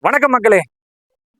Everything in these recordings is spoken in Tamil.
வணக்கம் மக்களே.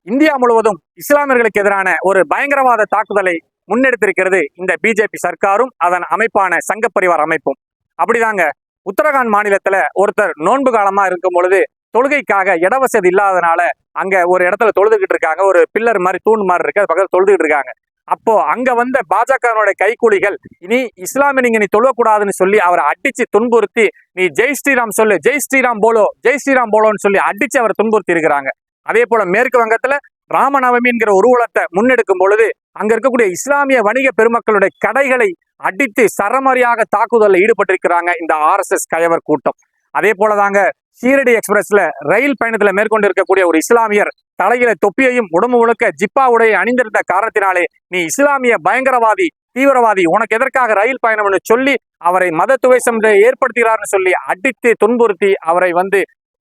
இந்தியா முழுவதும் இஸ்லாமியர்களுக்கு எதிரான ஒரு பயங்கரவாத தாக்குதலை முன்னெடுத்திருக்கிறது இந்த பிஜேபி சர்க்காரும் அதன் அமைப்பான சங்க பரிவார் அமைப்பும். அப்படிதாங்க உத்தரகாண்ட் மாநிலத்துல ஒருத்தர் நோன்பு காலமா இருக்கும் பொழுது தொழுகைக்காக இடவசதி இல்லாதனால அங்க ஒரு இடத்துல தொழுதுகிட்டு இருக்காங்க. ஒரு பில்லர் மாதிரி தூண் மாதிரி இருக்கு, அது பக்கத்துல தொழுதுகிட்டு இருக்காங்க. அப்போ அங்க வந்த பாஜகவினுடைய கைக்கூலிகள் இனி இஸ்லாமிய நீங்க நீ தொழக்கூடாதுன்னு சொல்லி அவரை அடிச்சு துன்புறுத்தி நீ ஜெய் ஸ்ரீராம் சொல்லு, ஜெய் ஸ்ரீராம் போலோ, ஜெய் ஸ்ரீராம் போலோன்னு சொல்லி அடிச்சு அவரை துன்புறுத்தி இருக்கிறாங்க. அதே போல மேற்கு வங்கத்துல ராமநவமி என்கிற ஊர்வலத்தை முன்னெடுக்கும் பொழுது அங்க இருக்கக்கூடிய இஸ்லாமிய வணிக பெருமக்களுடைய கடைகளை அடித்து சரமாரியாக தாக்குதலில் ஈடுபட்டிருக்கிறாங்க இந்த RSS கயவர் கூட்டம். அதே போலதாங்க ஷீரடி எக்ஸ்பிரஸ்ல ரயில் பயணத்துல மேற்கொண்டு இருக்கக்கூடிய ஒரு இஸ்லாமியர் தலையில தொப்பியையும் உடம்பு முழுக்க ஜிப்பா உடைய அணிந்திருந்த காரணத்தினாலே நீ இஸ்லாமிய பயங்கரவாதி, தீவிரவாதி, உனக்கு எதற்காக ரயில் பயணம்னு சொல்லி அவரை மத துவேஷம் ஏற்படுத்துகிறார்னு சொல்லி அடித்து துன்புறுத்தி அவரை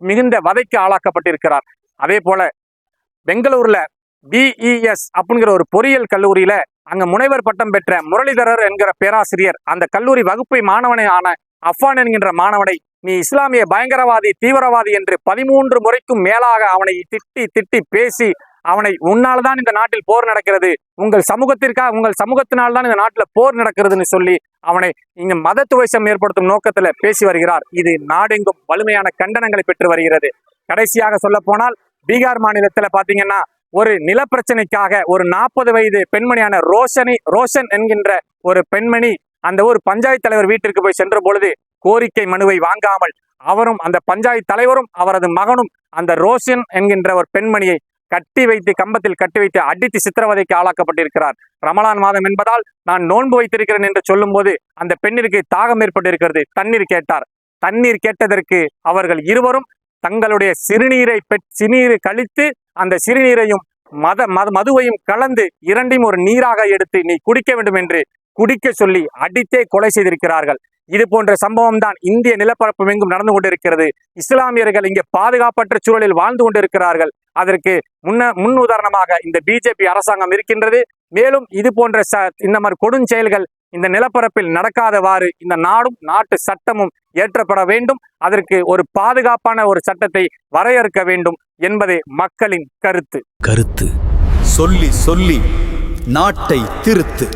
மிகுந்த வதைக்கு ஆளாக்கப்பட்டிருக்கிறார். அதே போல பெங்களூர்ல BES அப்படிங்கிற ஒரு பொறியியல் கல்லூரியில அங்க முனைவர் பட்டம் பெற்ற முரளிதரர் என்கிற பேராசிரியர் அந்த கல்லூரி வகுப்பை மாணவனை ஆன அஃபான் என்கின்ற மாணவனை நீ இஸ்லாமிய பயங்கரவாதி, தீவிரவாதி என்று 13 முறைக்கும் மேலாக அவனை திட்டி திட்டி பேசி அவனை உன்னால்தான் இந்த நாட்டில் போர் நடக்கிறது, உங்கள் சமூகத்திற்காக உங்கள் சமூகத்தினால்தான் இந்த நாட்டில் போர் நடக்கிறதுன்னு சொல்லி அவனை இங்க மத துவேஷம் ஏற்படுத்தும் நோக்கத்துல பேசி வருகிறார். இது நாடெங்கும் வலிமையான கண்டனங்களை பெற்று வருகிறது. கடைசியாக சொல்ல போனால் பீகார் மாநிலத்துல பாத்தீங்கன்னா ஒரு நிலப்பிரச்சனைக்காக ஒரு 40 வயது பெண்மணியான ரோஷன் என்கின்ற ஒரு பெண்மணி அந்த ஒரு பஞ்சாயத்து தலைவர் வீட்டிற்கு போய் சென்ற பொழுது கோரிக்கை மனுவை வாங்காமல் அவரும் அந்த பஞ்சாயத்து தலைவரும் அவரது மகனும் அந்த ரோஷன் என்கின்ற ஒரு பெண்மணியை கம்பத்தில் கட்டி வைத்து அடித்து சித்திரவதைக்கு ஆளாக்கப்பட்டிருக்கிறார். ரமலான் மாதம் என்பதால் நான் நோன்பு வைத்திருக்கிறேன் என்று சொல்லும் போது அந்த பெண்ணிற்கு தாகம் ஏற்பட்டிருக்கிறது. தண்ணீர் கேட்டார். தண்ணீர் கேட்டதற்கு அவர்கள் இருவரும் தங்களுடைய சிறுநீரை கழித்து அந்த சிறுநீரையும் மதுவையும் கலந்து இரண்டையும் ஒரு நீராக எடுத்து நீ குடிக்க வேண்டும் என்று குடிக்க சொல்லி அடித்தே கொலை செய்திருக்கிறார்கள். இது போன்ற சம்பவம் தான் இந்திய நிலப்பரப்பு எங்கும் நடந்து கொண்டிருக்கிறது. இஸ்லாமியர்கள் இங்கே பாதுகாப்பற்ற சூழலில் வாழ்ந்து கொண்டிருக்கிறார்கள். அதற்கு முன் உதாரணமாக இந்த பிஜேபி அரசாங்கம் இருக்கின்றது. மேலும் இது போன்ற இந்த மாதிரி கொடுஞ்செயல்கள் இந்த நிலப்பரப்பில் நடக்காதவாறு இந்த நாடும் நாட்டு சட்டமும் ஏற்றப்பட வேண்டும். அதற்கு ஒரு பாதுகாப்பான ஒரு சட்டத்தை வரையறுக்க வேண்டும் என்பதே மக்களின் கருத்து. சொல்லி சொல்லி நாட்டை திருத்து.